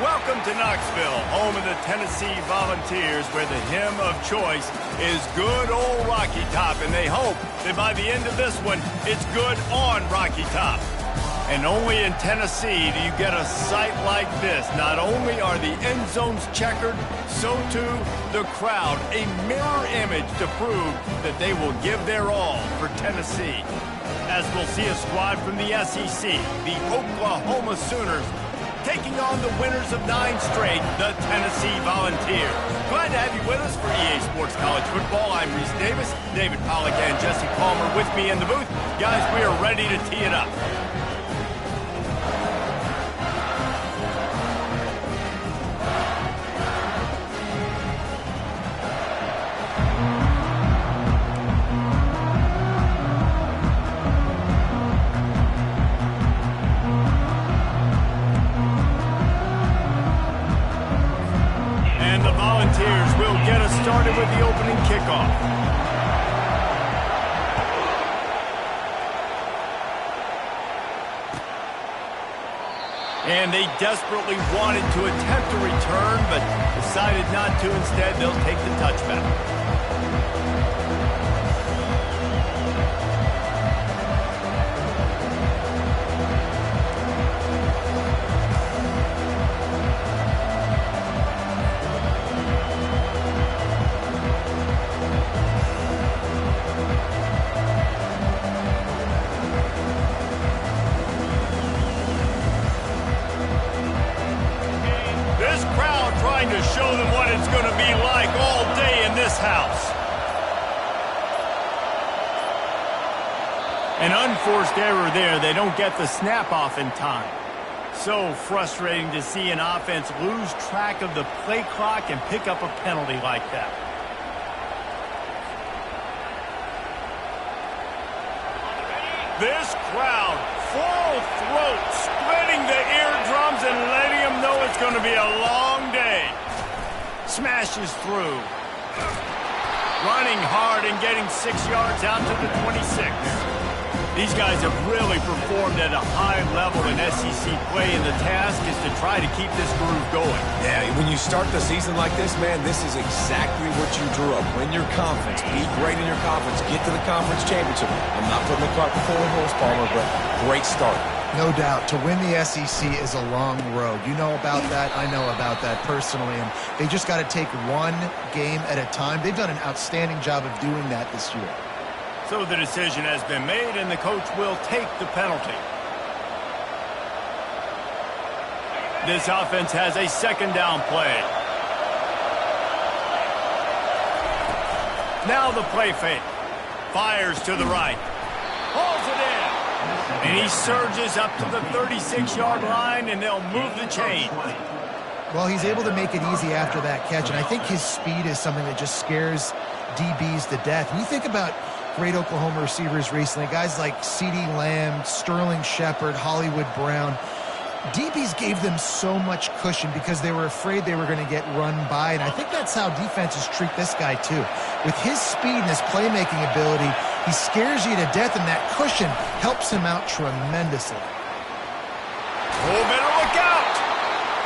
Welcome to Knoxville, home of the Tennessee Volunteers, where the hymn of choice is good old Rocky Top, and they hope that by the end of this one, it's good on Rocky Top. And only in Tennessee do you get a sight like this. Not only are the end zones checkered, so too the crowd, a mirror image to prove that they will give their all for Tennessee. As we'll see a squad from the SEC, the Oklahoma Sooners, taking on the winners of 9 straight, the Tennessee Volunteers. Glad to have you with us for EA Sports College Football. I'm Reese Davis, David Pollack and Jesse Palmer with me in the booth. Guys, we are ready to tee it up. Started with the opening kickoff. And they desperately wanted to attempt a return, but decided not to. Instead, they'll take the touchback. Trying to show them what it's going to be like all day in this house. An unforced error there. They don't get the snap off in time. So frustrating to see an offense lose track of the play clock and pick up a penalty like that. This crowd, full throat, splitting the eardrums and letting them know it's going to be a long day. Smashes through. Running hard and getting 6 yards out to the 26. These guys have really performed at a high level in SEC play, and the task is to try to keep this groove going. Yeah, when you start the season like this, man, this is exactly what you drew up. Win your conference, be great in your conference, get to the conference championship. I'm not putting the cart before the horse, Palmer, but great start. No doubt. To win the SEC is a long road. You know about that. I know about that personally. And they just got to take one game at a time. They've done an outstanding job of doing that this year. So the decision has been made, and the coach will take the penalty. This offense has a second down play. Now the play fake. Fires to the right. Hauls it in. And he surges up to the 36-yard line, and they'll move the chain. Well, he's able to make it easy after that catch, and I think his speed is something that just scares DBs to death. When you think about great Oklahoma receivers recently, guys like CeeDee Lamb, Sterling Shepard, Hollywood Brown, DBs gave them so much cushion because they were afraid they were going to get run by, and I think that's how defenses treat this guy too. With his speed and his playmaking ability, he scares you to death, and that cushion helps him out tremendously. Oh, better look out!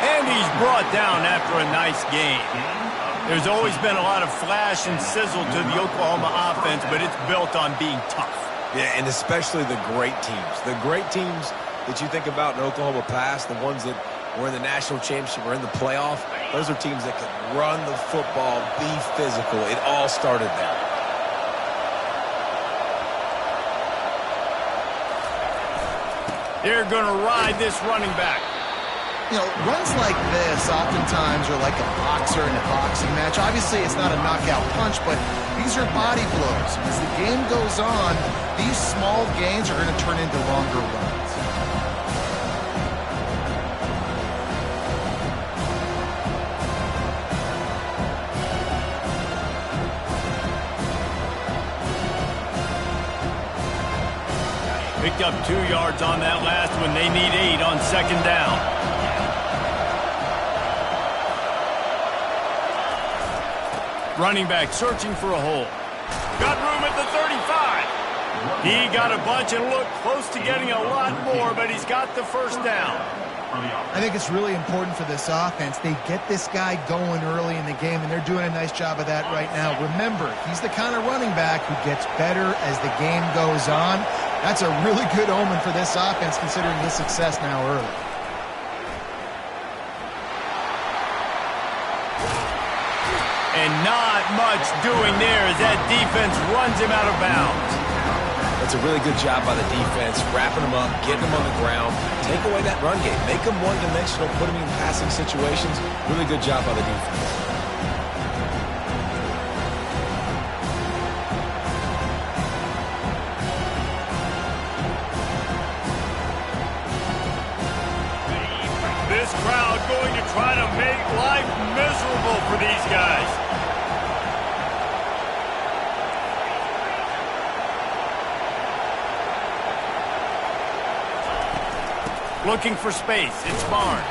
And he's brought down after a nice game. There's always been a lot of flash and sizzle to the Oklahoma offense, but it's built on being tough. Yeah, and especially the great teams. The great teams that you think about in Oklahoma past, the ones that were in the national championship or in the playoff, those are teams that can run the football, be physical. It all started there. They're going to ride this running back. You know, runs like this oftentimes are like a boxer in a boxing match. Obviously, it's not a knockout punch, but these are body blows. As the game goes on, these small gains are going to turn into longer runs. Picked up 2 yards on that last one. They need 8 on second down. Running back searching for a hole. Got room at the 35. He got a bunch and looked close to getting a lot more, but he's got the first down. I think it's really important for this offense. They get this guy going early in the game, and they're doing a nice job of that right now. Remember, he's the kind of running back who gets better as the game goes on. That's a really good omen for this offense, considering his success now early. And not much doing there as that defense runs him out of bounds. That's a really good job by the defense, wrapping him up, getting him on the ground, take away that run game, make him one-dimensional, put him in passing situations. Really good job by the defense. This crowd going to try to make life miserable for these guys. Looking for space, it's Barnes.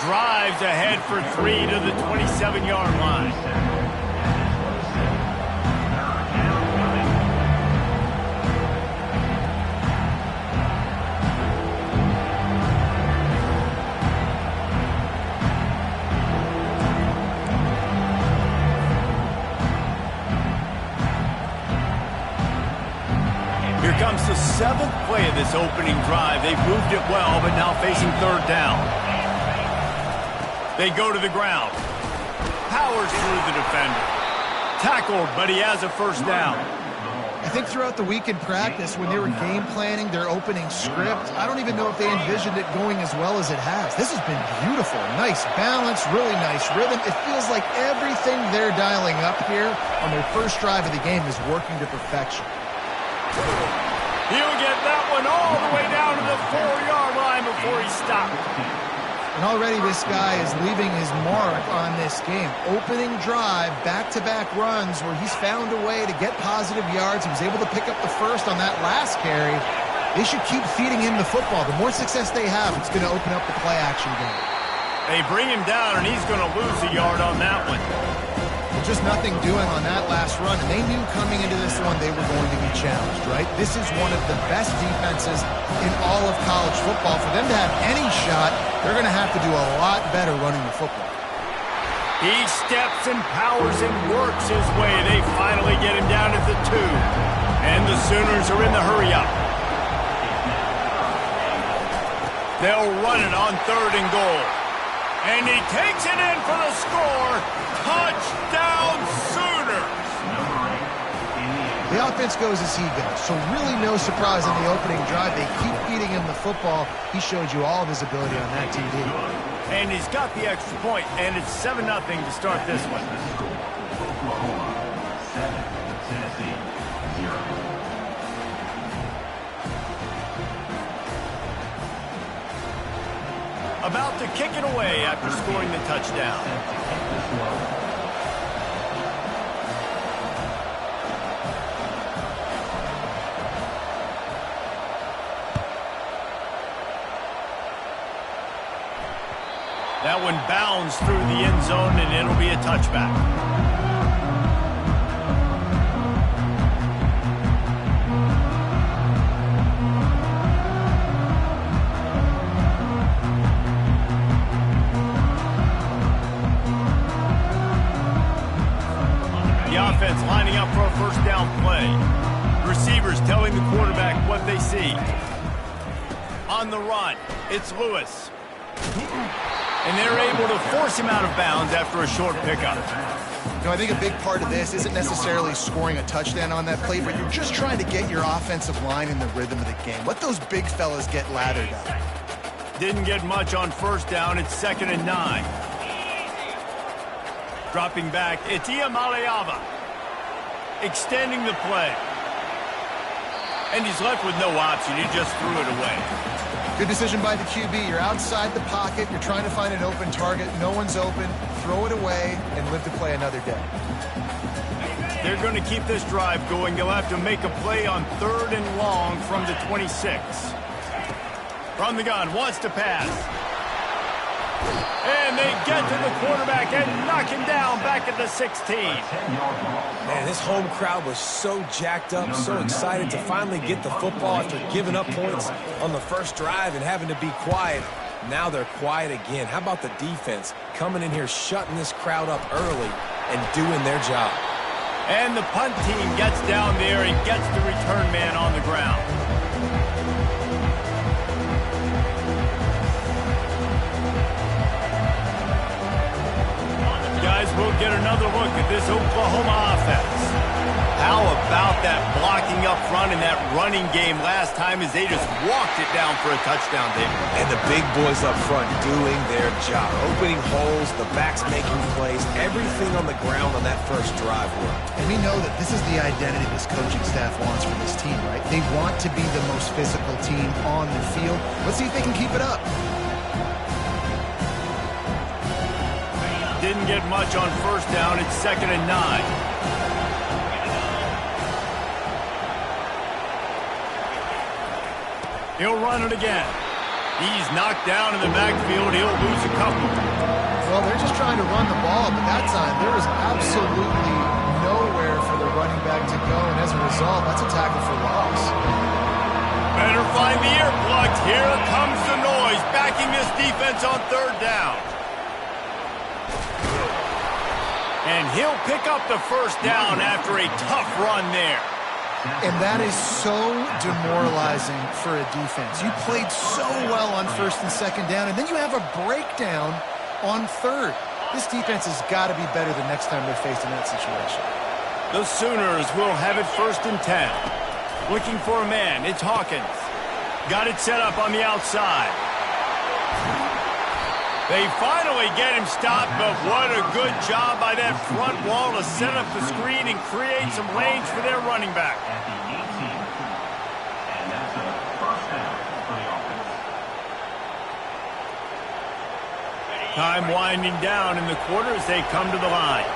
Drives ahead for 3 to the 27-yard line. Comes the 7th play of this opening drive. They've moved it well, but now facing 3rd down. They go to the ground. Powers through the defender. Tackled, but he has a 1st down. I think throughout the week in practice, when they were game planning their opening script, I don't even know if they envisioned it going as well as it has. This has been beautiful. Nice balance, really nice rhythm. It feels like everything they're dialing up here on their first drive of the game is working to perfection. He'll get that one all the way down to the 4-yard line before he stopped. And already this guy is leaving his mark on this game. Opening drive, back-to-back runs where he's found a way to get positive yards. He was able to pick up the 1st on that last carry. They should keep feeding him the football. The more success they have, it's going to open up the play-action game. They bring him down, and he's going to lose a yard on that one. Just nothing doing on that last run, and they knew coming into this one they were going to be challenged, right? This is one of the best defenses in all of college football. For them to have any shot, they're going to have to do a lot better running the football. He steps and powers and works his way. They finally get him down at the 2. And the Sooners are in the hurry-up. They'll run it on 3rd and goal. And he takes it in for the score. Touchdown, Sooners! The offense goes as he goes, so really no surprise in the opening drive. They keep feeding him the football. He showed you all of his ability on that TV. And he's got the extra point, and it's 7-0 to start this one. About to kick it away after scoring the touchdown. That one bounds through the end zone, and it'll be a touchback. Offense lining up for a 1st down play. Receivers telling the quarterback what they see. On the run, it's Lewis. And they're able to force him out of bounds after a short pickup. You know, I think a big part of this isn't necessarily scoring a touchdown on that play, but you're just trying to get your offensive line in the rhythm of the game. Let those big fellas get lathered up. Didn't get much on 1st down. It's 2nd and 9. Dropping back, it's Iamaleava. Extending the play. And he's left with no option. He just threw it away. Good decision by the QB. You're outside the pocket. You're trying to find an open target. No one's open. Throw it away and live to play another day. They're going to keep this drive going. They'll have to make a play on 3rd and long from the 26. From the gun, wants to pass. And they get to the quarterback and knock him down back at the 16. Man, this home crowd was so jacked up, so excited to finally get the football after giving up points on the first drive and having to be quiet. Now they're quiet again. How about the defense coming in here, shutting this crowd up early and doing their job? And the punt team gets down there and gets the return man on the ground. Guys, we'll get another look at this Oklahoma offense. How about that blocking up front and that running game last time as they just walked it down for a touchdown, David? And the big boys up front doing their job. Opening holes, the backs making plays, everything on the ground on that first drive worked. And we know that this is the identity this coaching staff wants from this team, right? They want to be the most physical team on the field. Let's see if they can keep it up. Didn't get much on first down. It's 2nd and 9. He'll run it again. He's knocked down in the backfield. He'll lose a couple. Well, they're just trying to run the ball, but that time there was absolutely nowhere for the running back to go, and as a result, that's a tackle for loss. Better find the earplugs. Here comes the noise, backing this defense on 3rd down. And he'll pick up the first down after a tough run there. And that is so demoralizing for a defense. You played so well on 1st and 2nd down, and then you have a breakdown on 3rd. This defense has got to be better the next time they're faced in that situation. The Sooners will have it 1st and 10. Looking for a man. It's Hawkins. Got it set up on the outside. They finally get him stopped, but what a good job by that front wall to set up the screen and create some lanes for their running back. Time winding down in the quarter as they come to the line.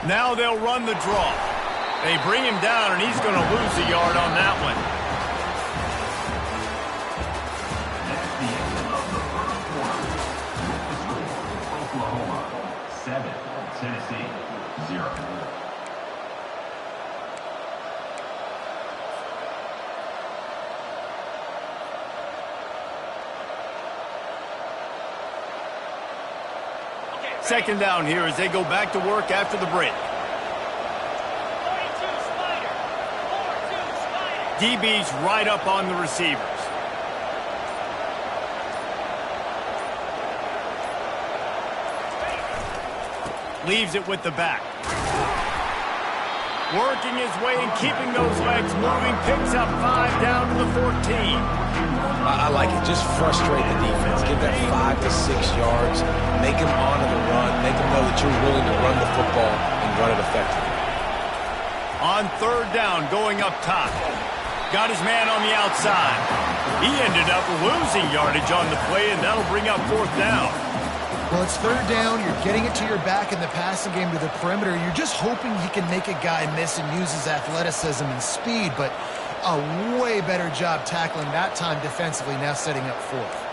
Now they'll run the draw. They bring him down, and he's going to lose a yard on that one. Second down here as they go back to work after the break. DB's right up on the receivers. Leaves it with the back. Working his way and keeping those legs moving. Picks up 5 down to the 14. I like it. Just frustrate the defense. Give that 5 to 6 yards. Make them honor the run. Make them know that you're willing to run the football and run it effectively. On 3rd down, going up top. Got his man on the outside. He ended up losing yardage on the play, and that'll bring up 4th down. Well, it's 3rd down. You're getting it to your back in the passing game to the perimeter. You're just hoping he can make a guy miss and use his athleticism and speed, but a way better job tackling that time defensively, now setting up 4th.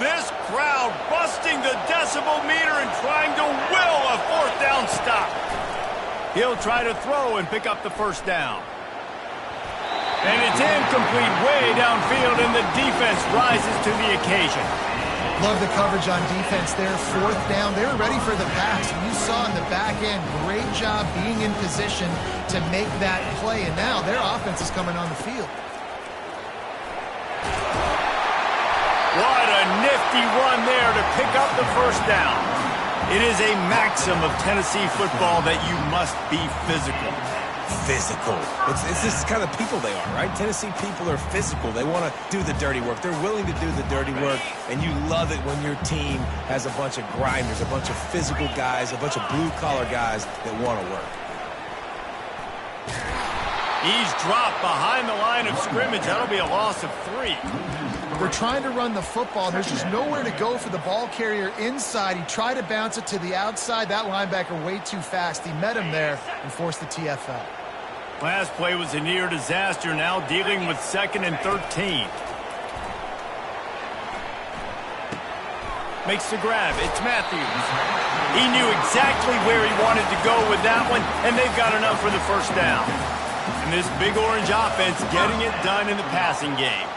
This crowd busting the decibel meter and trying to will a 4th down stop. He'll try to throw and pick up the first down. And it's incomplete way downfield, and the defense rises to the occasion. Love the coverage on defense there. 4th down. They were ready for the pass. You saw in the back end, great job being in position to make that play. And now their offense is coming on the field. What a nifty run there to pick up the first down. It is a maxim of Tennessee football that you must be physical. Physical. It's this kind of people they are, right? Tennessee people are physical. They want to do the dirty work. They're willing to do the dirty work, and you love it when your team has a bunch of grinders, a bunch of physical guys, a bunch of blue-collar guys that want to work. He's dropped behind the line of scrimmage. That'll be a loss of 3. They're trying to run the football. There's just nowhere to go for the ball carrier inside. He tried to bounce it to the outside. That linebacker way too fast. He met him there and forced the TFL. Last play was a near disaster, now dealing with 2nd and 13. Makes the grab. It's Matthews. He knew exactly where he wanted to go with that one, and they've got enough for the first down. And this Big Orange offense getting it done in the passing game.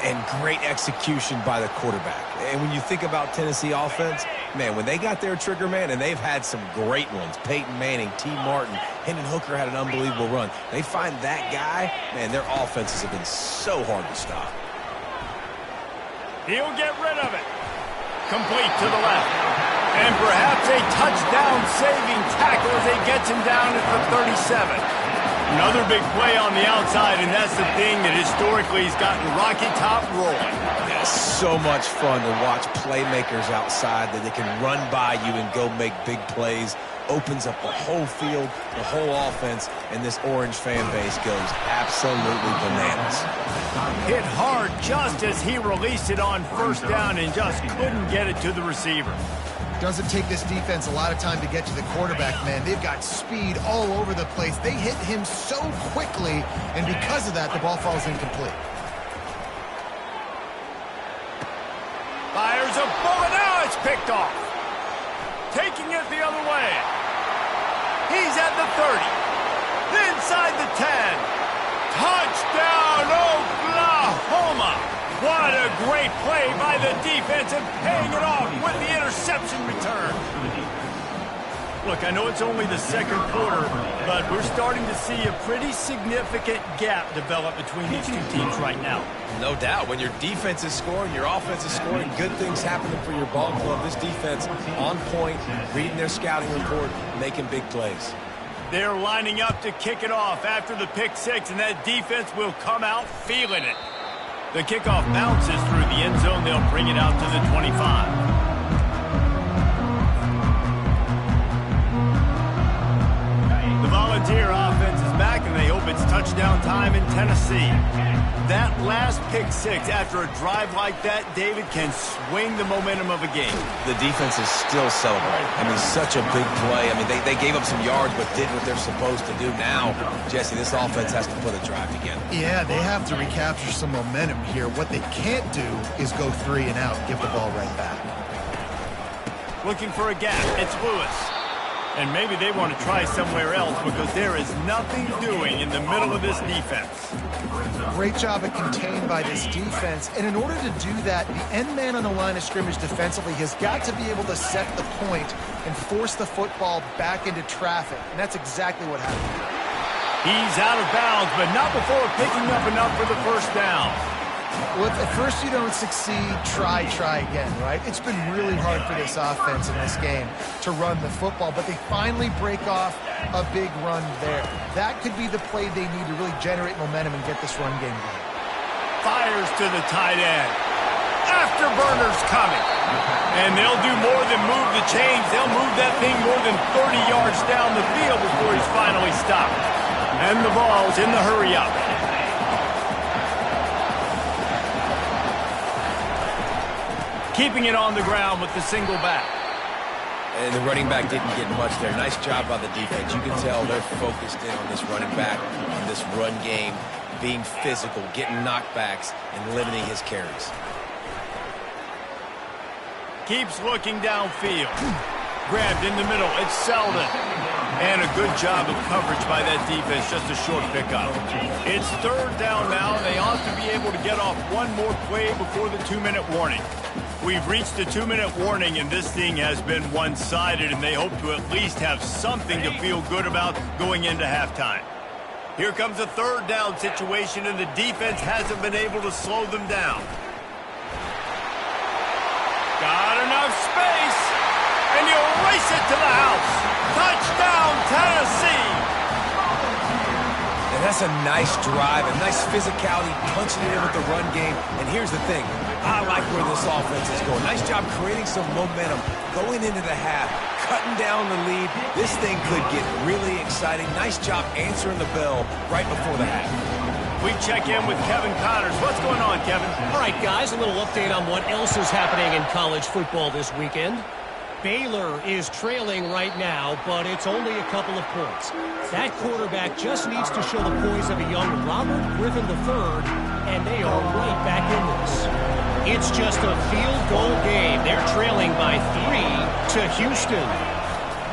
And great execution by the quarterback. And when you think about Tennessee offense, man, when they got their trigger man, and they've had some great ones, Peyton Manning, T. Martin, Hendon Hooker had an unbelievable run. They find that guy, man, their offenses have been so hard to stop. He'll get rid of it. Complete to the left. And perhaps a touchdown-saving tackle as he gets him down at the 37. Another big play on the outside, and that's the thing that historically has gotten Rocky Top rolling. Yeah, so much fun to watch playmakers outside that they can run by you and go make big plays. Opens up the whole field, the whole offense, and this Orange fan base goes absolutely bananas. Hit hard just as he released it on first down and just couldn't get it to the receiver. Doesn't take this defense a lot of time to get to the quarterback, man. They've got speed all over the place. They hit him so quickly, and because of that, the ball falls incomplete. Fires a bullet. Now it's picked off. Taking it the other way. He's at the 30. Inside the 10. Touchdown, Oklahoma! What a great play by the defense and paying it off with the interception return. Look, I know it's only the second quarter, but we're starting to see a pretty significant gap develop between these two teams right now. No doubt. When your defense is scoring, your offense is scoring, good things happening for your ball club. This defense on point, reading their scouting report, making big plays. They're lining up to kick it off after the pick six, and that defense will come out feeling it. The kickoff bounces through the end zone. They'll bring it out to the 25. The Volunteer offense is back, and they hope it's touchdown time in Tennessee. That last pick six after a drive like that, David, can swing the momentum of a game. The defense is still celebrating. I mean, such a big play. I mean, they gave up some yards but did what they're supposed to do. Now, Jesse, this offense has to put a drive together. Yeah, they have to recapture some momentum here. What they can't do is go 3 and out and give the ball right back. Looking for a gap. It's Lewis. And maybe they want to try somewhere else because there is nothing doing in the middle of this defense. Great job at contained by this defense. And in order to do that, the end man on the line of scrimmage defensively has got to be able to set the point and force the football back into traffic. And that's exactly what happened. He's out of bounds, but not before picking up enough for the first down. Well, if at first you don't succeed, try again, right? It's been really hard for this offense in this game to run the football, but they finally break off a big run there. That could be the play they need to really generate momentum and get this run game going. Fires to the tight end. Afterburner's coming. And they'll do more than move the chains. They'll move that thing more than 30 yards down the field before he's finally stopped. And the ball's in the hurry-up. Keeping it on the ground with the single back. And the running back didn't get much there. Nice job by the defense. You can tell they're focused in on this running back, on this run game, being physical, getting knockbacks, and limiting his carries. Keeps looking downfield. Grabbed in the middle. It's Selden. And a good job of coverage by that defense. Just a short pickup. It's third down now, and they ought to be able to get off one more play before the 2-minute warning. We've reached the 2-minute warning, and this thing has been one-sided, and they hope to at least have something to feel good about going into halftime. Here comes a third down situation, and the defense hasn't been able to slow them down. Got enough space, and you'll race it to the house. Touchdown, Tennessee! And that's a nice drive, a nice physicality, punching it in with the run game. And here's the thing. I like where this offense is going. Nice job creating some momentum, going into the half, cutting down the lead. This thing could get really exciting. Nice job answering the bell right before the half. We check in with Kevin Connors. What's going on, Kevin? All right, guys, a little update on what else is happening in college football this weekend. Baylor is trailing right now, but it's only a couple of points. That quarterback just needs to show the poise of a young Robert Griffin III, and they are right back in this. It's just a field goal game. They're trailing by 3 to Houston.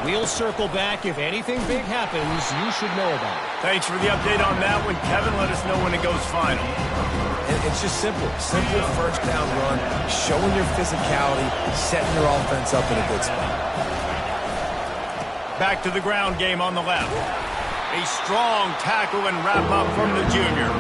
We'll circle back. If anything big happens, you should know about it. Thanks for the update on that one, Kevin. Let us know when it goes final. And it's just simple. Simple first down run, showing your physicality, setting your offense up in a good spot. Back to the ground game on the left. A strong tackle and wrap up from the junior.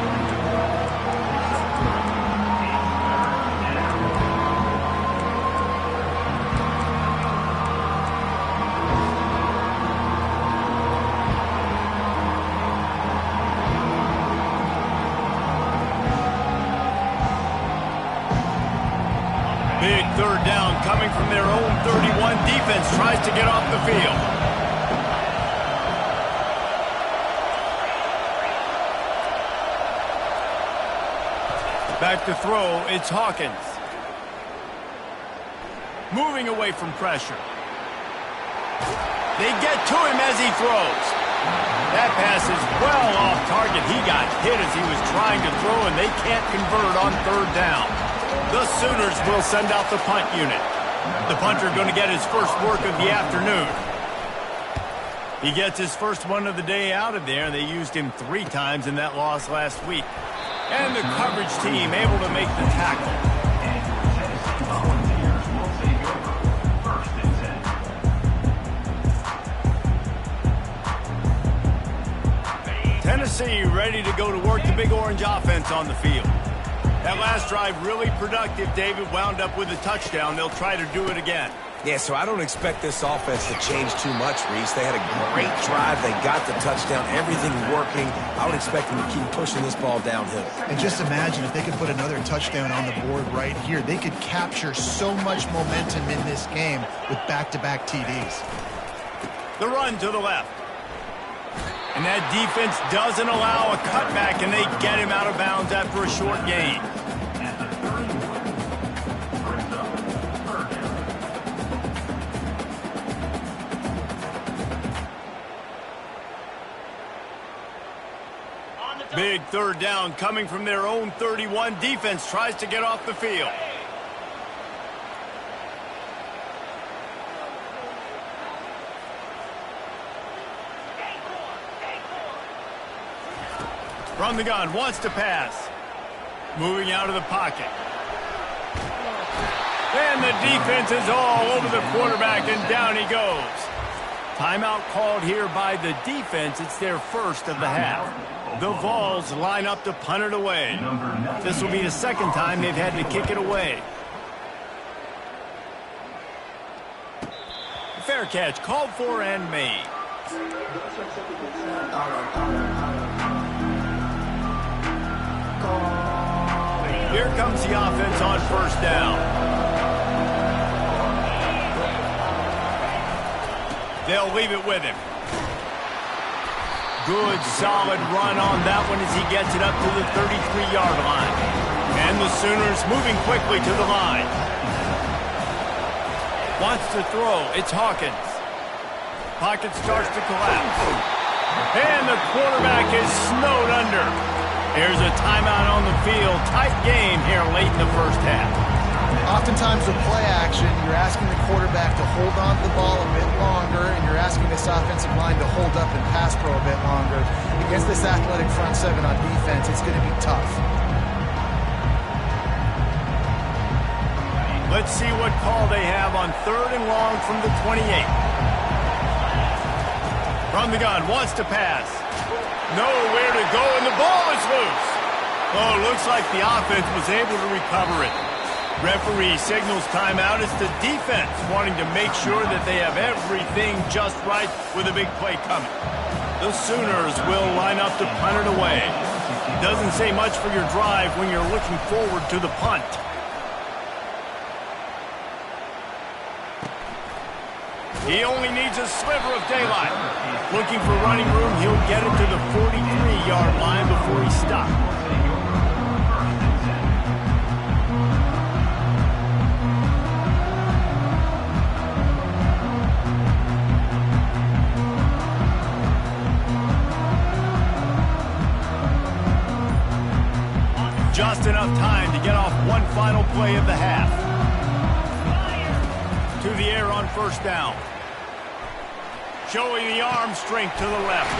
Big third down coming from their own 31. Defense tries to get off the field. Back to throw, it's Hawkins. Moving away from pressure. They get to him as he throws. That pass is well off target. He got hit as he was trying to throw, and they can't convert on third down. The Sooners will send out the punt unit. The punter going to get his first work of the afternoon. He gets his first one of the day out of there. They used him 3 times in that loss last week. And the coverage team able to make the tackle. Tennessee ready to go to work the Big Orange offense on the field. That last drive really productive. David wound up with a touchdown. They'll try to do it again. Yeah, so I don't expect this offense to change too much, Reese. They had a great drive. They got the touchdown. Everything working. I would expect them to keep pushing this ball downhill. And just imagine if they could put another touchdown on the board right here. They could capture so much momentum in this game with back-to-back TDs. The run to the left. And that defense doesn't allow a cutback, and they get him out of bounds after a short gain. Big third down coming from their own 31. Defense tries to get off the field. From the gun, wants to pass. Moving out of the pocket. And the defense is all over the quarterback, and down he goes. Timeout called here by the defense. It's their first of the half. The Vols line up to punt it away. This will be the second time they've had to kick it away. Fair catch called for and made. Here comes the offense on first down. They'll leave it with him. Good, solid run on that one as he gets it up to the 33-yard line. And the Sooners moving quickly to the line. Wants to throw. It's Hawkins. Pocket starts to collapse. And the quarterback is snowed under. Here's a timeout on the field. Tight game here late in the first half. Oftentimes with play action, you're asking the quarterback to hold on to the ball a bit longer, and you're asking this offensive line to hold up and pass pro a bit longer. Against this athletic front seven on defense, it's going to be tough. Let's see what call they have on third and long from the 28. From the gun, wants to pass. Nowhere to go, and the ball is loose. Oh, it looks like the offense was able to recover it. Referee signals timeout. It's the defense wanting to make sure that they have everything just right with a big play coming. The Sooners will line up to punt it away. Doesn't say much for your drive when you're looking forward to the punt. He only needs a sliver of daylight. Looking for running room, he'll get it to the 43-yard line before he stops. Just enough time to get off one one final play of the half. To the air on first down. Showing the arm strength to the left.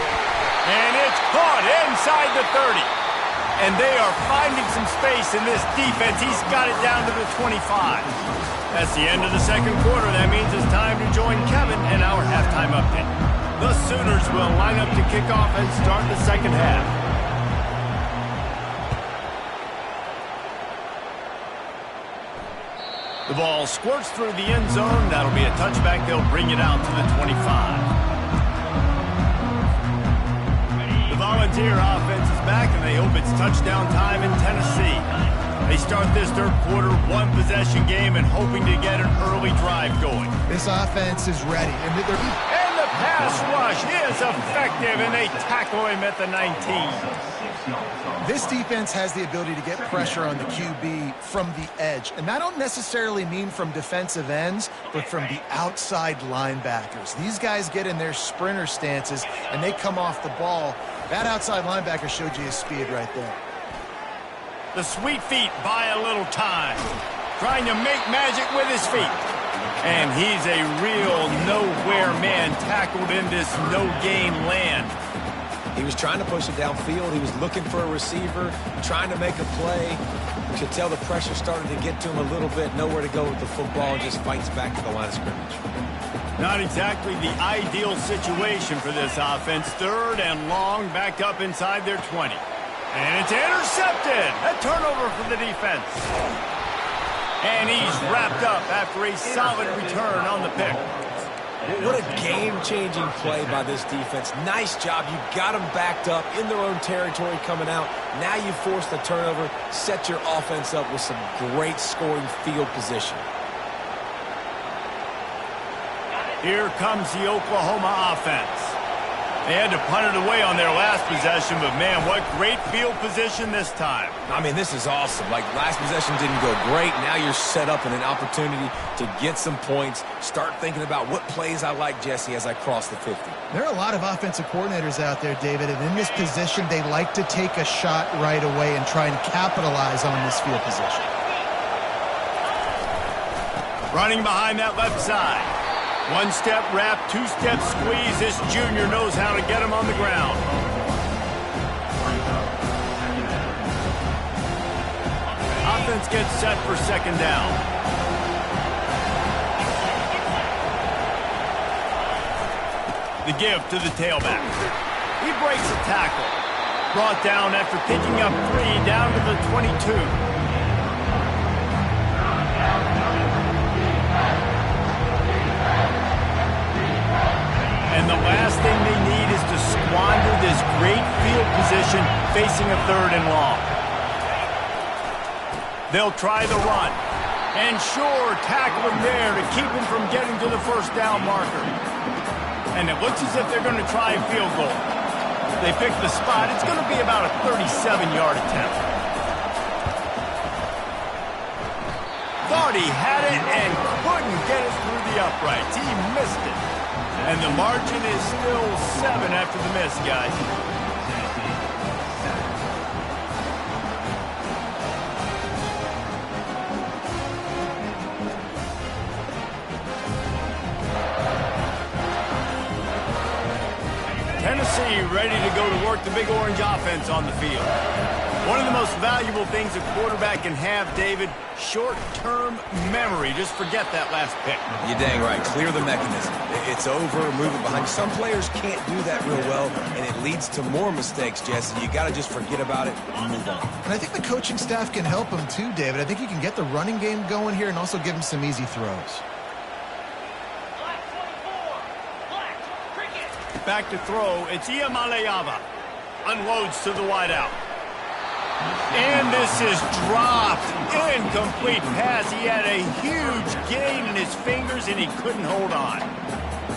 And it's caught inside the 30. And they are finding some space in this defense. He's got it down to the 25. That's the end of the second quarter. That means it's time to join Kevin in our halftime update. The Sooners will line up to kick off and start the second half. The ball squirts through the end zone. That'll be a touchback. They'll bring it out to the 25. Volunteer offense is back, and they hope it's touchdown time in Tennessee. They start this third quarter one-possession game and hoping to get an early drive going. This offense is ready. And the pass rush is effective, and they tackle him at the 19. This defense has the ability to get pressure on the QB from the edge. And I don't necessarily mean from defensive ends, but from the outside linebackers. These guys get in their sprinter stances, and they come off the ball. That outside linebacker showed you his speed right there. The sweet feet buy a little time. Trying to make magic with his feet. And he's a real nowhere man tackled in this no-gain land. He was trying to push it downfield. He was looking for a receiver, trying to make a play. You could tell the pressure started to get to him a little bit. Nowhere to go with the football, and just fights back to the line of scrimmage. Not exactly the ideal situation for this offense. Third and long, backed up inside their 20. And it's intercepted. A turnover for the defense. And he's wrapped up after a solid return on the pick. What a game-changing play by this defense. Nice job. You got them backed up in their own territory coming out. Now you force the turnover, set your offense up with some great scoring field position. Here comes the Oklahoma offense. They had to punt it away on their last possession, but man, what great field position this time. I mean, this is awesome. Like, last possession didn't go great. Now you're set up in an opportunity to get some points. Start thinking about what plays I like, Jesse, as I cross the 50. There are a lot of offensive coordinators out there, David, and in this position, they like to take a shot right away and try and capitalize on this field position. Running behind that left side. One-step wrap, two-step squeeze. This junior knows how to get him on the ground. Offense gets set for second down. The give to the tailback. He breaks a tackle. Brought down after picking up 3 down to the 22. And the last thing they need is to squander this great field position facing a third and long. They'll try the run. And sure, tackle him there to keep him from getting to the first down marker. And it looks as if they're going to try a field goal. They pick the spot. It's going to be about a 37-yard attempt. Thought he had it and couldn't get it through the uprights. He missed it. And the margin is still 7 after the miss, guys. Tennessee ready to go to work the Big Orange offense on the field. One of the most valuable things a quarterback can have, David, short-term memory. Just forget that last pick. You're dang right. Clear the mechanism. It's over, move it behind. Some players can't do that real well, and it leads to more mistakes, Jesse. You got to just forget about it and move on. And I think the coaching staff can help him too, David. I think he can get the running game going here and also give him some easy throws. Back to throw. It's Iamaleava. Unloads to the wideout. And this is dropped. Incomplete pass. He had a huge gain in his fingers, and he couldn't hold on.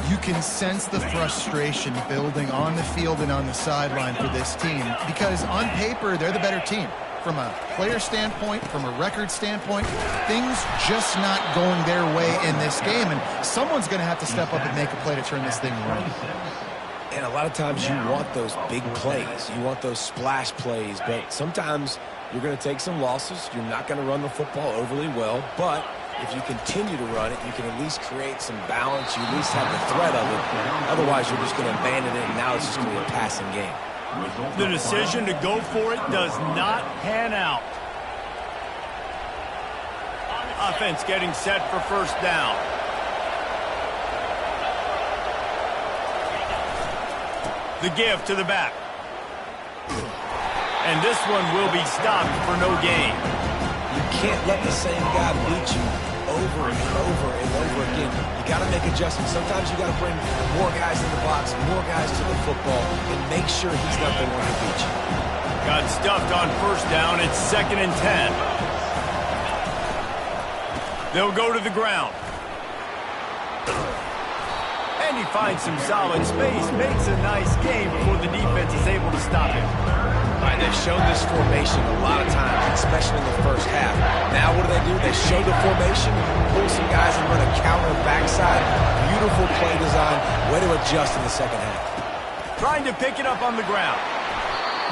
You can sense the frustration building on the field and on the sideline for this team because on paper, they're the better team. From a player standpoint, from a record standpoint, things just not going their way in this game, and someone's going to have to step up and make a play to turn this thing around. And a lot of times you want those big plays. You want those splash plays. But sometimes You're going to take some losses. You're not going to run the football overly well, but if you continue to run it, you can at least create some balance. You at least have the threat of it. Otherwise, you're just going to abandon it, and now it's just going to be a passing game. The decision to go for it does not pan out. Offense getting set for first down. The give to the back. And this one will be stopped for no gain. You can't let the same guy beat you over and over and over again. You got to make adjustments. Sometimes you got to bring more guys in the box, more guys to the football, and make sure he's not the one to beat you. Got stuffed on first down. It's 2nd and 10. They'll go to the ground. And he finds some solid space, makes a nice game before the defense is able to stop him. And they've shown this formation a lot of times, especially in the first half. Now what do? They show the formation, pull some guys and run a counter backside. Beautiful play design, way to adjust in the second half. Trying to pick it up on the ground.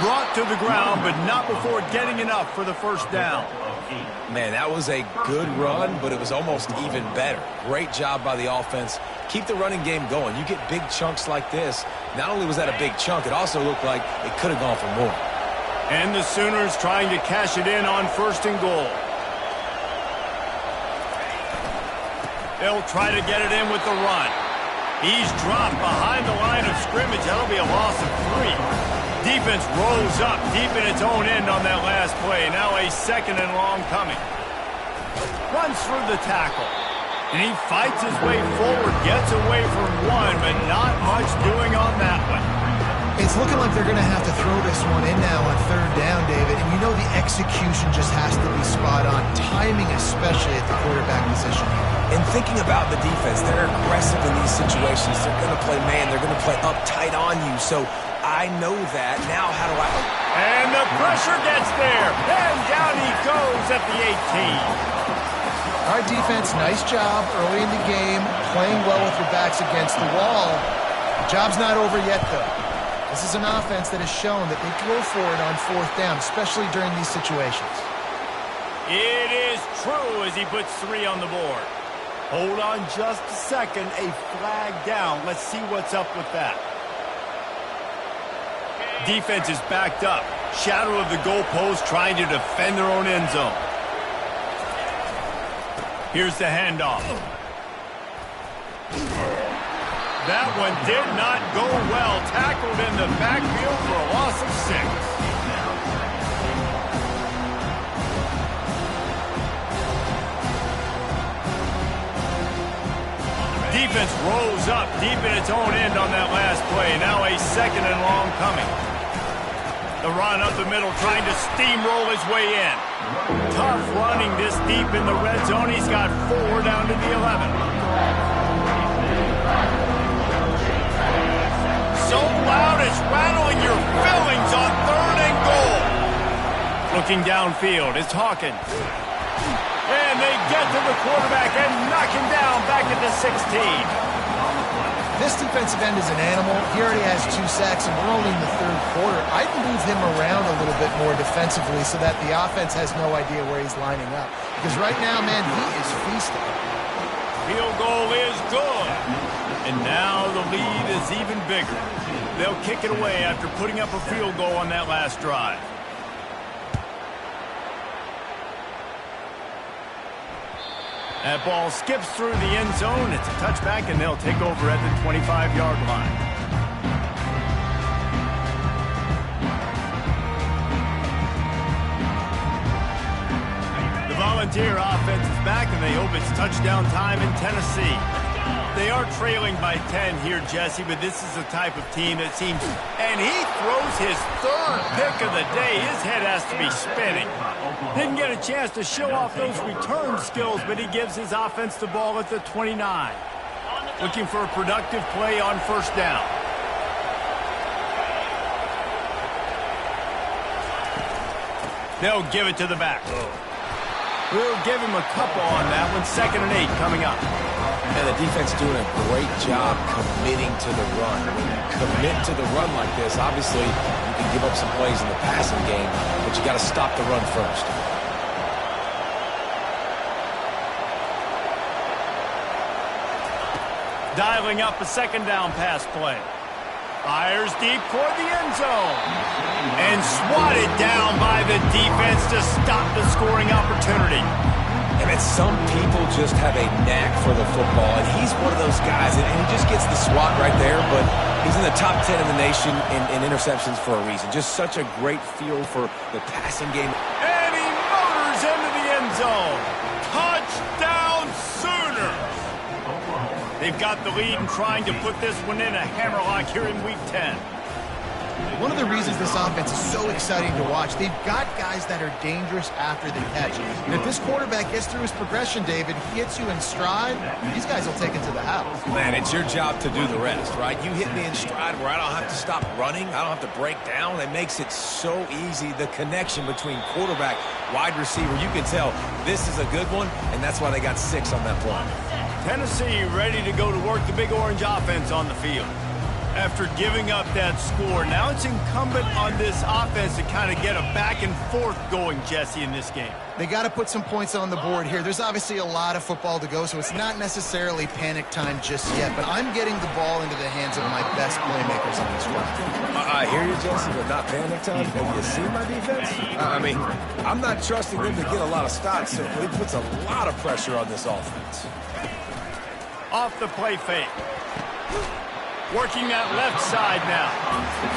Brought to the ground, but not before getting enough for the first down. Man, that was a good run, but it was almost even better. Great job by the offense. Keep the running game going. You get big chunks like this. Not only was that a big chunk, it also looked like it could have gone for more. And the Sooners trying to cash it in on 1st and goal. They'll try to get it in with the run. He's dropped behind the line of scrimmage. That'll be a loss of 3. Defense rolls up deep in its own end on that last play. Now a 2nd and long coming. Runs through the tackle. And he fights his way forward, gets away from one, but not much doing on that one. It's looking like they're going to have to throw this one in now on 3rd down, David. And you know the execution just has to be spot on. Timing especially at the quarterback position. And thinking about the defense, they're aggressive in these situations. They're going to play man. They're going to play up tight on you. So I know that. Now how do I... And the pressure gets there. And down he goes at the 18. All right, defense, nice job early in the game, playing well with your backs against the wall. The job's not over yet, though. This is an offense that has shown that they can go for it on 4th down, especially during these situations. It is true as he puts 3 on the board. Hold on just a second. A flag down. Let's see what's up with that. Defense is backed up. Shadow of the goalpost trying to defend their own end zone. Here's the handoff. That one did not go well. Tackled in the backfield for a loss of 6. Defense rolls up deep in its own end on that last play. Now a 2nd and long coming. The run up the middle, trying to steamroll his way in. Tough running this deep in the red zone. He's got 4 down to the 11. So loud it's rattling your fillings on 3rd and goal. Looking downfield, it's Hawkins. And they get to the quarterback and knock him down back at the 16. This defensive end is an animal. He already has 2 sacks, and we're only in the 3rd quarter. I'd move him around a little bit more defensively so that the offense has no idea where he's lining up. Because right now, man, he is feasting. Field goal is good. And now the lead is even bigger. They'll kick it away after putting up a field goal on that last drive. That ball skips through the end zone. It's a touchback, and they'll take over at the 25-yard line. The Volunteer offense is back, and they hope it's touchdown time in Tennessee. They are trailing by 10 here, Jesse, but this is the type of team that seems... And he throws his 3rd pick of the day. His head has to be spinning. Didn't get a chance to show off those return skills, but he gives his offense the ball at the 29. Looking for a productive play on 1st down. They'll give it to the back. We'll give him a couple on that one. 2nd and 8 coming up. And the defense doing a great job committing to the run. When you commit to the run like this, obviously you can give up some plays in the passing game, but you got to stop the run first. Dialing up a second down pass play. Fires deep toward the end zone. And swatted down by the defense to stop the scoring opportunity. I mean, some people just have a knack for the football, and he's one of those guys, and he just gets the swat right there, but he's in the top 10 in the nation in interceptions for a reason. Just such a great feel for the passing game. And he motors into the end zone. Touchdown Sooners! They've got the lead and trying to put this one in a hammerlock here in Week 10. One of the reasons this offense is so exciting to watch, they've got guys that are dangerous after the catch. And if this quarterback gets through his progression, David, he hits you in stride, these guys will take it to the house. Man, it's your job to do the rest, right? You hit me in stride where I don't have to stop running. I don't have to break down. It makes it so easy. The connection between quarterback, wide receiver, you can tell this is a good one, and that's why they got 6 on that play. Tennessee ready to go to work the Big Orange offense on the field. After giving up that score, now it's incumbent on this offense to kind of get a back and forth going, Jesse, in this game. They got to put some points on the board here. There's obviously a lot of football to go, so it's not necessarily panic time just yet, but I'm getting the ball into the hands of my best playmakers on this drive. I hear you, Jesse, but not panic time. Have you seen my defense? I mean, I'm not trusting them to get a lot of stops, so it puts a lot of pressure on this offense. Off the play fake. Working that left side now.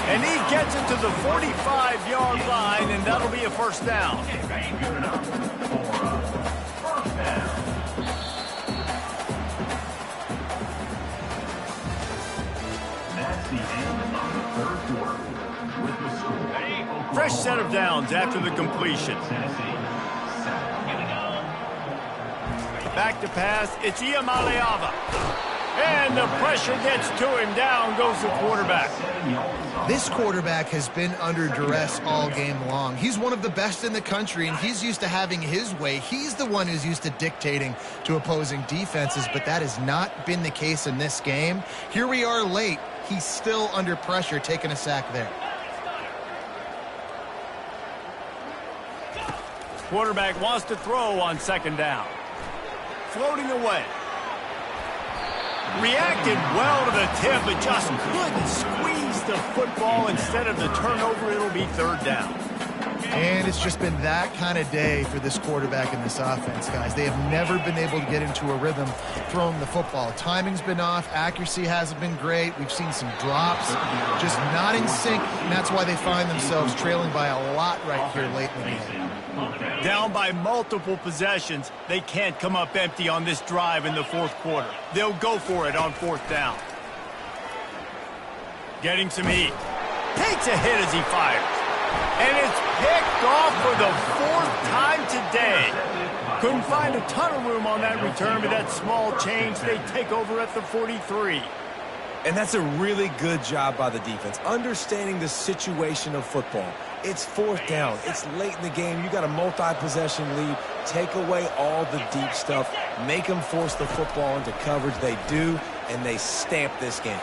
And he gets it to the 45-yard line, and that'll be a first down. Fresh set of downs after the completion. Back to pass. It's Iamaleava. And the pressure gets to him. Down goes the quarterback. This quarterback has been under duress all game long. He's one of the best in the country, and he's used to having his way. He's the one who's used to dictating to opposing defenses, but that has not been the case in this game. Here we are late. He's still under pressure, taking a sack there. Quarterback wants to throw on second down. Floating away. Reacted well to the tip, but just couldn't squeeze the football. Instead of the turnover, it'll be third down. And it's just been that kind of day for this quarterback in this offense, guys. They have never been able to get into a rhythm throwing the football. Timing's been off. Accuracy hasn't been great. We've seen some drops, just not in sync, and that's why they find themselves trailing by a lot right here late in the game. Down by multiple possessions, they can't come up empty on this drive in the fourth quarter. They'll go for it on fourth down. Getting some heat. Takes a hit as he fires. And it's picked off for the 4th time today. Couldn't find a ton of room on that return, but that small change, they take over at the 43. And that's a really good job by the defense, understanding the situation of football. It's 4th down. It's late in the game. You got a multi-possession lead. Take away all the deep stuff. Make them force the football into coverage. They do, and they stamp this game.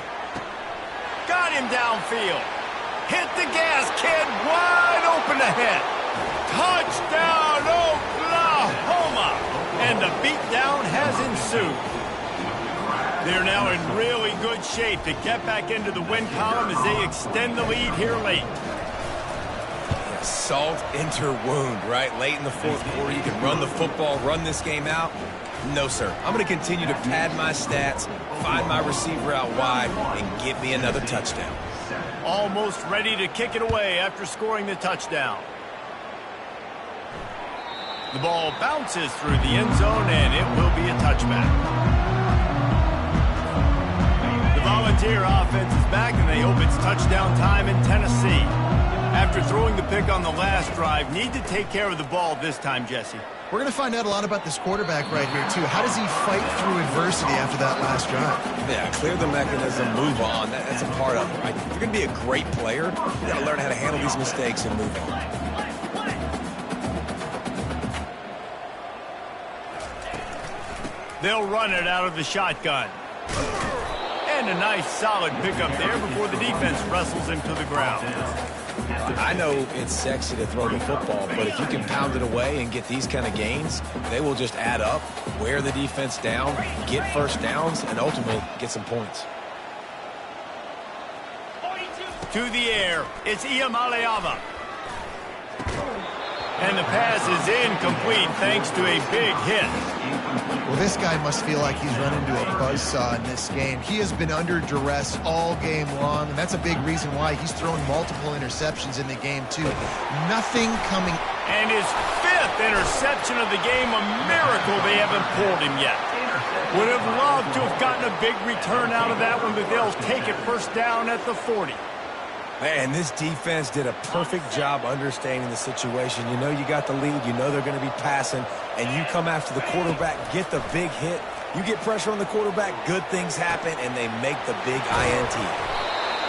Got him downfield. Hit the gas, kid. Wide open ahead. Touchdown, Oklahoma. And the beatdown has ensued. They're now in really good shape to get back into the win column as they extend the lead here late. Salt into wound, right? Late in the fourth quarter, you can run the football, run this game out. No, sir. I'm going to continue to pad my stats, find my receiver out wide, and get me another touchdown. Almost ready to kick it away after scoring the touchdown. The ball bounces through the end zone, and it will be a touchback. The Volunteer offense is back, and they hope it's touchdown time in Tennessee. After throwing the pick on the last drive, need to take care of the ball this time, Jesse. We're going to find out a lot about this quarterback right here, too. How does he fight through adversity after that last drive? Yeah, clear the mechanism, move on. That's a part of it, right? If you're going to be a great player, you got to learn how to handle these mistakes and move on. They'll run it out of the shotgun. And a nice solid pickup there before the defense wrestles him to the ground. I know it's sexy to throw the football, but if you can pound it away and get these kind of gains, they will just add up, wear the defense down, get first downs, and ultimately get some points. To the air, it's Iamaleava. And the pass is incomplete thanks to a big hit. Well, this guy must feel like he's run into a buzzsaw in this game. He has been under duress all game long, and that's a big reason why he's thrown multiple interceptions in the game, too. Nothing coming. And his 5th interception of the game, a miracle they haven't pulled him yet. Would have loved to have gotten a big return out of that one, but they'll take it first down at the 40. Man, this defense did a perfect job understanding the situation. You know you got the lead, you know they're going to be passing, and you come after the quarterback, get the big hit. You get pressure on the quarterback, good things happen, and they make the big INT.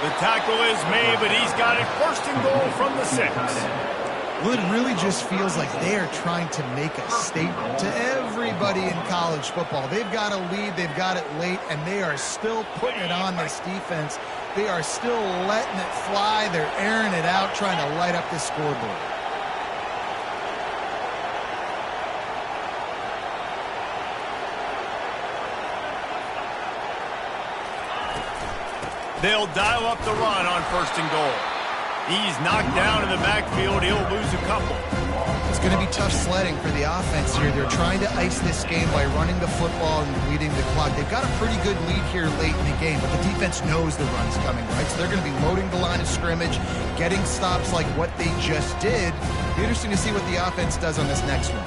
The tackle is made, but he's got it first and goal from the 6. Well, it really just feels like they are trying to make a statement to everybody in college football. They've got a lead, they've got it late, and they are still putting it on this defense. They are still letting it fly. They're airing it out, trying to light up this scoreboard. They'll dial up the run on first and goal. He's knocked down in the backfield. He'll lose a couple. It's going to be tough sledding for the offense here. They're trying to ice this game by running the football and leading the clock. They've got a pretty good lead here late in the game, but the defense knows the run's coming, right? So they're going to be loading the line of scrimmage, getting stops like what they just did. It'll be interesting to see what the offense does on this next one.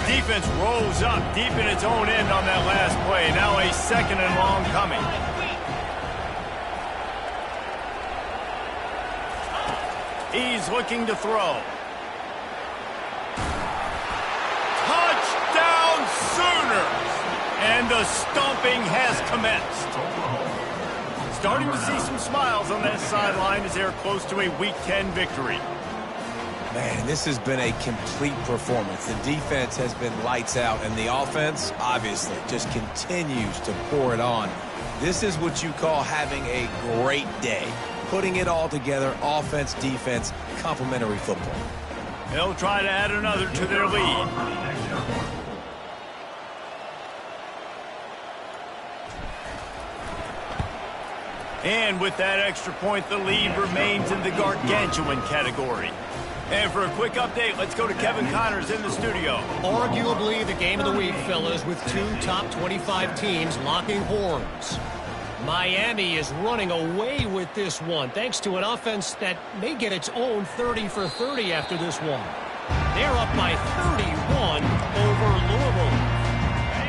Defense rolls up deep in its own end on that last play. Now a 2nd and long coming. He's looking to throw. Touchdown Sooners! And the stomping has commenced. Starting to see some smiles on that sideline as they're close to a Week 10 victory. Man, this has been a complete performance. The defense has been lights out, and the offense, obviously, just continues to pour it on. This is what you call having a great day. Putting it all together, offense, defense, complementary football. They'll try to add another to their lead. And with that extra point, the lead remains in the gargantuan category. And for a quick update, let's go to Kevin Connors in the studio. Arguably the game of the week, fellas, with 2 top 25 teams locking horns. Miami is running away with this one, thanks to an offense that may get its own 30 for 30 after this one. They're up by 31 over Louisville.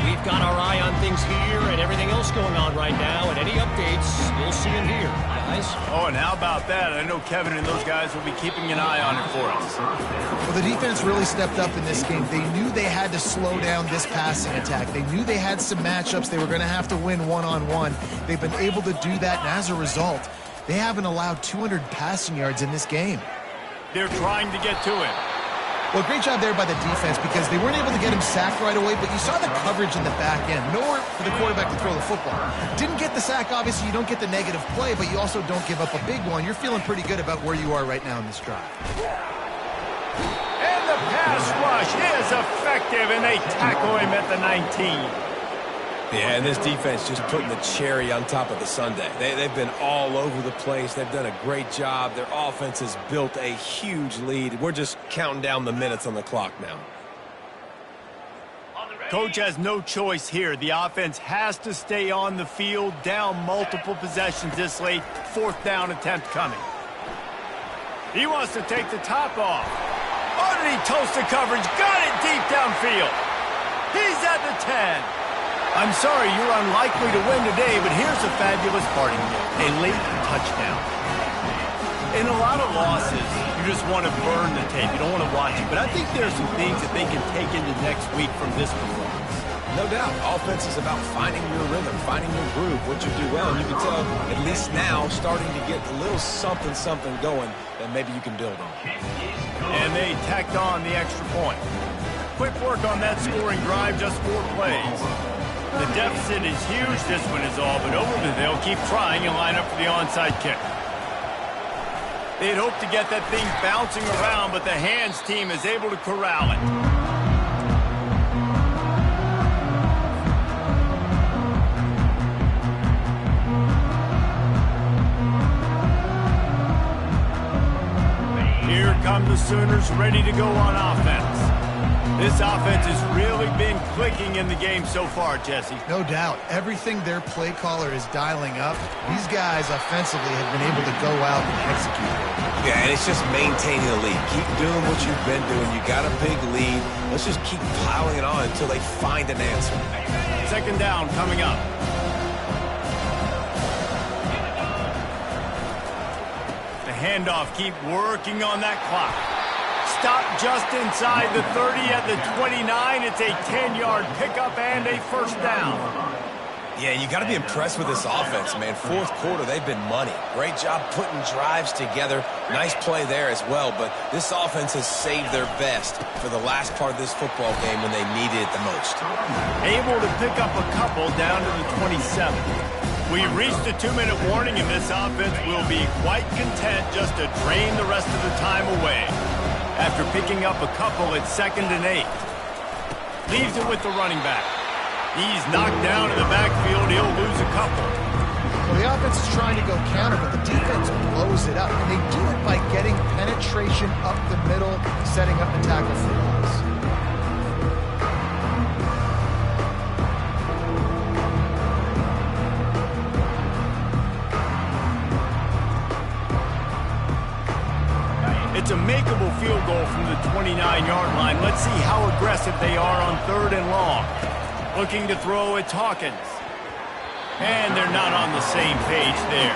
We've got our eye on things here and everything else going on right now, and any updates, you'll see them here, guys. Oh, and how about that? I know Kevin and those guys will be keeping an eye on it for us. Well, the defense really stepped up in this game. They knew they had to slow down this passing attack. They knew they had some matchups they were going to have to win one-on-one. They've been able to do that, and as a result, they haven't allowed 200 passing yards in this game. They're trying to get to it. Well, great job there by the defense because they weren't able to get him sacked right away, but you saw the coverage in the back end. Nowhere for the quarterback to throw the football. Didn't get the sack, obviously. You don't get the negative play, but you also don't give up a big one. You're feeling pretty good about where you are right now in this drive. And the pass rush is effective, and they tackle him at the 19. Yeah, and this defense just putting the cherry on top of the sundae. They've been all over the place. They've done a great job. Their offense has built a huge lead. We're just counting down the minutes on the clock now. Coach has no choice here. The offense has to stay on the field, down multiple possessions this late. 4th down attempt coming. He wants to take the top off. Oh, did he toast the coverage? Got it deep downfield. He's at the 10. I'm sorry you're unlikely to win today, but here's a fabulous parting gift, a late touchdown. In a lot of losses, you just want to burn the tape. You don't want to watch it. But I think there are some things that they can take into next week from this performance. No doubt. Offense is about finding your rhythm, finding your groove, what you do well. And you can tell, at least now, starting to get a little something going that maybe you can build on. And they tacked on the extra point. Quick work on that scoring drive, just 4 plays. The deficit is huge, this one is all, but over they'll keep trying and line up for the onside kick. They'd hoped to get that thing bouncing around, but the hands team is able to corral it. Here come the Sooners ready to go on offense. This offense has really been clicking in the game so far, Jesse. No doubt. Everything their play caller is dialing up, these guys offensively have been able to go out and execute. Yeah, and it's just maintaining the lead. Keep doing what you've been doing. You got a big lead. Let's just keep piling it on until they find an answer. Second down coming up. The handoff, keep working on that clock. Stop just inside the 30 at the 29. It's a 10-yard pickup and a first down. Yeah, you got to be impressed with this offense, man. Fourth quarter, they've been money. Great job putting drives together. Nice play there as well, but this offense has saved their best for the last part of this football game when they needed it the most. Able to pick up a couple down to the 27. We've reached a 2-minute warning, and this offense will be quite content just to drain the rest of the time away. After picking up a couple at 2nd and 8. Leaves it with the running back. He's knocked down in the backfield. He'll lose a couple. Well, the offense is trying to go counter, but the defense blows it up. And they do it by getting penetration up the middle, setting up the tackle for loss. It's a makeable field goal from the 29-yard line. Let's see how aggressive they are on 3rd and long. Looking to throw, it's Hawkins. And they're not on the same page there.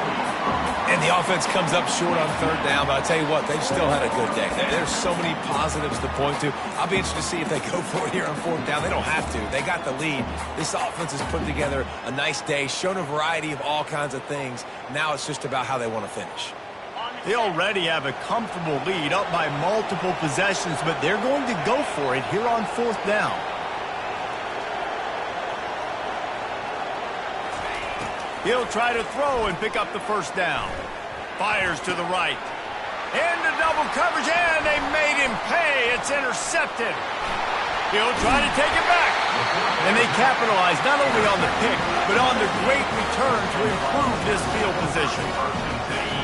And the offense comes up short on 3rd down, but I tell you what, they've still had a good day. There's so many positives to point to. I'll be interested to see if they go for it here on 4th down. They don't have to. They got the lead. This offense has put together a nice day, shown a variety of all kinds of things. Now it's just about how they want to finish. They already have a comfortable lead up by multiple possessions, but they're going to go for it here on 4th down. He'll try to throw and pick up the first down. Fires to the right. Into double coverage, and they made him pay. It's intercepted. He'll try to take it back. And they capitalize not only on the pick, but on the great return to improve this field position.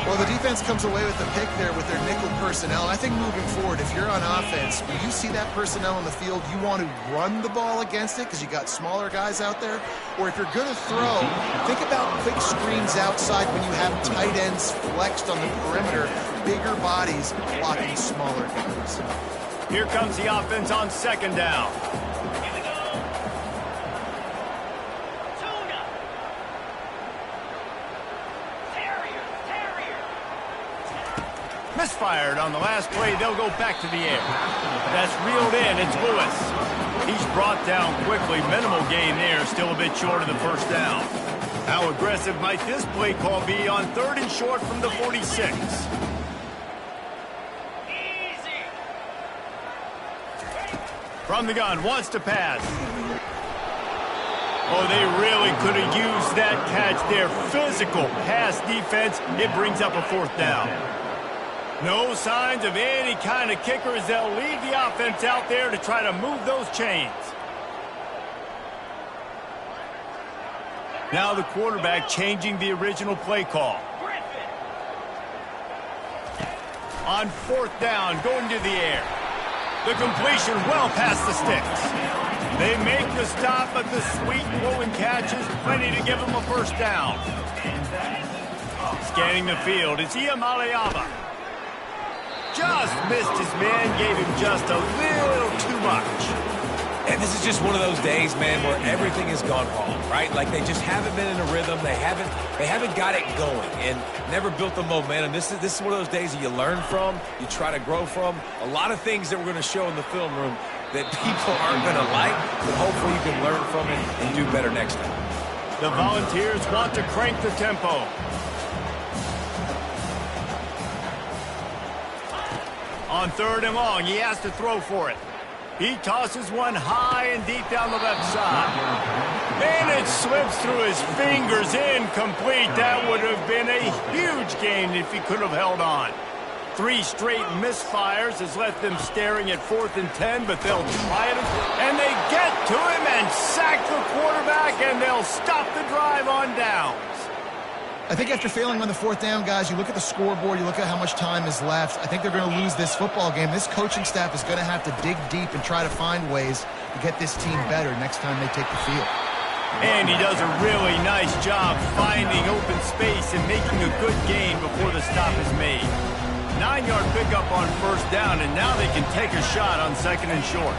Well, the defense comes away with the pick there with their nickel personnel. I think moving forward, if you're on offense, when you see that personnel on the field, you want to run the ball against it because you got smaller guys out there. Or if you're going to throw, think about quick screens outside when you have tight ends flexed on the perimeter, bigger bodies blocking smaller guys. Here comes the offense on 2nd down. Misfired on the last play. They'll go back to the air. That's reeled in. It's Lewis. He's brought down quickly. Minimal gain there. Still a bit short of the first down. How aggressive might this play call be on 3rd and short from the 46? Easy. From the gun. Wants to pass. Oh, they really could have used that catch there. Physical pass defense. It brings up a 4th down. No signs of any kind of kickers. They'll leave the offense out there to try to move those chains. Now the quarterback changing the original play call. On 4th down, going to the air. The completion well past the sticks. They make the stop, but the sweet throwing catch is plenty to give them a first down. Scanning the field, it's Iamaleava. Just missed his man, gave him just a little too much. And this is just one of those days, man, where everything has gone wrong, right? Like they just haven't been in a rhythm. They haven't got it going and never built the momentum. This is one of those days that you learn from, you try to grow from. A lot of things that we're going to show in the film room that people aren't going to like, but hopefully you can learn from it and do better next time. The Volunteers want to crank the tempo. On 3rd and long, he has to throw for it. He tosses one high and deep down the left side. And it slips through his fingers, incomplete. That would have been a huge gain if he could have held on. 3 straight misfires has left them staring at 4th and 10, but they'll try it. And they get to him and sack the quarterback, and they'll stop the drive on downs. I think after failing on the 4th down, guys, you look at the scoreboard, you look at how much time is left. I think they're going to lose this football game. This coaching staff is going to have to dig deep and try to find ways to get this team better next time they take the field. And he does a really nice job finding open space and making a good gain before the stop is made. 9-yard pickup on 1st down, and now they can take a shot on 2nd and short.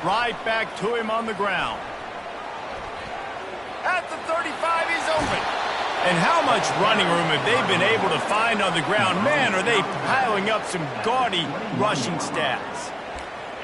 Right back to him on the ground. At the 35, he's open. And how much running room have they been able to find on the ground? Man, are they piling up some gaudy rushing stats.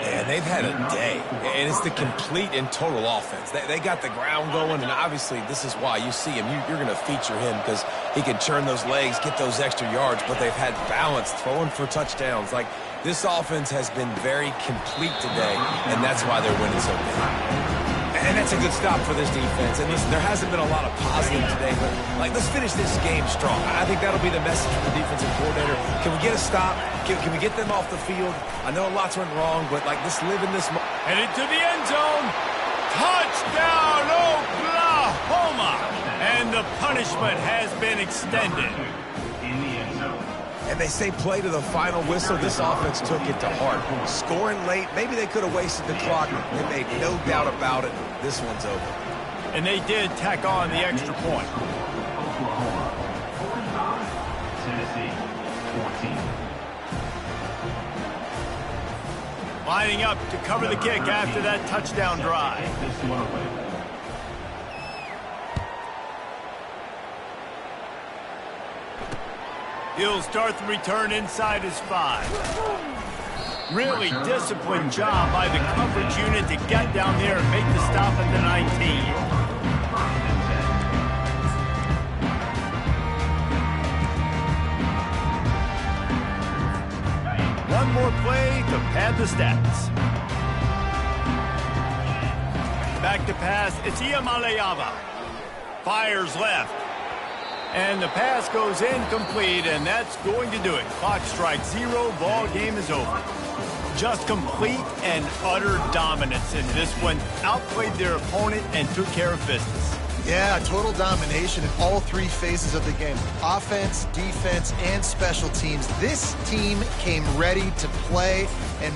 And they've had a day, and it's the complete and total offense. They got the ground going, and obviously this is why you see him. You're going to feature him because he can churn those legs, get those extra yards, but they've had balance, throwing for touchdowns. Like, this offense has been very complete today, and that's why they're winning so big. And that's a good stop for this defense. And listen, there hasn't been a lot of positive today, but let's finish this game strong. I think that'll be the message from the defensive coordinator. Can we get a stop? Can we get them off the field? I know lots went wrong, but let's live in this. Headed to the end zone. Touchdown, Oklahoma! And the punishment has been extended. And they say play to the final whistle. This offense took it to heart. Scoring late, maybe they could have wasted the clock. They made no doubt about it. This one's over. And they did tack on the extra point. Tennessee, 14. Lining up to cover the kick after that touchdown drive. He'll start the return inside his 5. Really disciplined job by the coverage unit to get down there and make the stop at the 19. One more play to pad the stats. Back to pass, it's Iamaleava. Fires left. And the pass goes incomplete, and that's going to do it. Clock strikes 0, ball game is over. Just complete and utter dominance in this one. Outplayed their opponent and took care of business. Yeah, total domination in all 3 phases of the game. Offense, defense, and special teams. This team came ready to play and